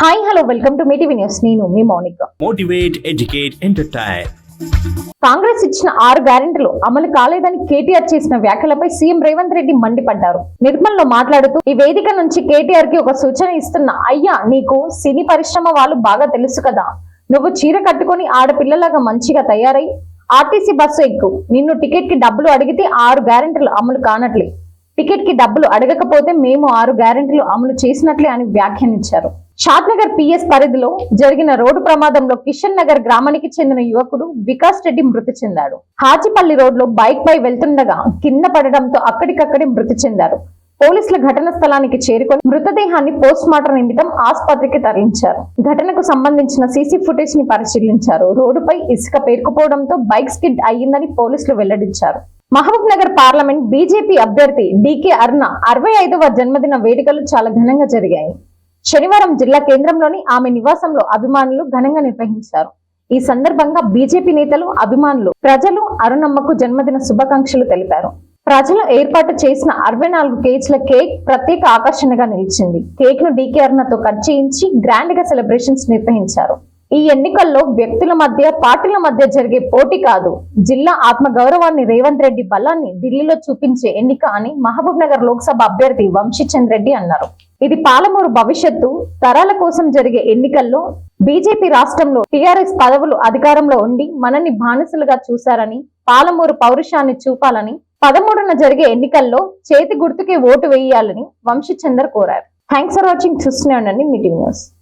Hi hello welcome to Mee TV news. నేను మీ Mounika. Motivate, educate, entertain. Congress ఇచ్చిన 6 గ్యారెంటీలు అమలు కాలేదని కేటీఆర్ చేసిన వ్యాఖ్యలపై సీఎం రేవంత్ రెడ్డి మండిపడ్డారు. నిర్మల్లో మాట్లాడుతూ ఈ వేదిక నుంచి కేటీఆర్ కి ఒక సూచన ఇస్తున్న, అయ్యా నీకు సినీ పరిశ్రమ వాళ్ళు బాగా తెలుసు కదా, నువ్వు చీర కట్టుకుని ఆడపిల్లలాగా మంచిగా తయారై ఆర్టీసీ బస్సు ఎక్కు. నిన్ను టికెట్ కి డబ్బులు అడిగితే 6 గ్యారెంటీలు అమలు కానట్లే, టికెట్ కి డబ్బులు అడగకపోతే మేము 6 గ్యారెంటీలు అమలు చేసినట్లే అని వ్యాఖ్యానించారు. షాద్నగర్ పిఎస్ పరిధిలో జరిగిన రోడ్డు ప్రమాదంలో కిషన్ నగర్ గ్రామానికి చెందిన యువకుడు వికాస్ రెడ్డి మృతి చెందాడు. హాజీపల్లి రోడ్లో బైక్ పై వెళ్తుండగా కింద పడడంతో అక్కడికక్కడే మృతి చెందారు. పోలీసులు ఘటన స్థలానికి చేరుకొని మృతదేహాన్ని పోస్ట్ మార్టం నిమిత్తం ఆసుపత్రికి తరలించారు. ఘటనకు సంబంధించిన సీసీ ఫుటేజ్ ని పరిశీలించారు. రోడ్డుపై ఇసుక పేరుకుపోవడంతో బైక్ స్కిడ్ అయ్యిందని పోలీసులు వెల్లడించారు. మహబూబ్ నగర్ పార్లమెంట్ బీజేపీ అభ్యర్థి డీకే అరుణ 65వ జన్మదిన వేడుకలు చాలా ఘనంగా జరిగాయి. శనివారం జిల్లా కేంద్రంలోని ఆమె నివాసంలో అభిమానులు ఘనంగా నిర్వహించారు. ఈ సందర్భంగా బీజేపీ నేతలు, అభిమానులు, ప్రజలు అరుణమ్మకు జన్మదిన శుభాకాంక్షలు తెలిపారు. ప్రజలు ఏర్పాటు చేసిన 64 కేజీల కేక్ ప్రత్యేక ఆకర్షణగా నిలిచింది. కేక్ ను డీకే అరుణతో కట్ చేయించి గ్రాండ్ గా సెలబ్రేషన్స్ నిర్వహించారు. ఈ ఎన్నికల్లో వ్యక్తుల మధ్య, పార్టీల మధ్య జరిగే పోటీ కాదు, జిల్లా ఆత్మ గౌరవాన్ని, రేవంత్ రెడ్డి బలాన్ని ఢిల్లీలో చూపించే ఎన్నిక అని మహబూబ్ నగర్ లోక్సభ అభ్యర్థి వంశీచంద్ రెడ్డి అన్నారు. ఇది పాలమూరు భవిష్యత్తు తరాల కోసం జరిగే ఎన్నికల్లో బీజేపీ రాష్ట్రంలో టీఆర్ఎస్ పదవులు అధికారంలో ఉండి మనల్ని బానిసలుగా చూశారని, పాలమూరు పౌరుషాన్ని చూపాలని, 13న జరిగే ఎన్నికల్లో చేతి గుర్తుకే ఓటు వేయాలని వంశీచందర్ కోరారు. Thanks for watching. చూస్తూనే ఉండండి మీటీవీ న్యూస్.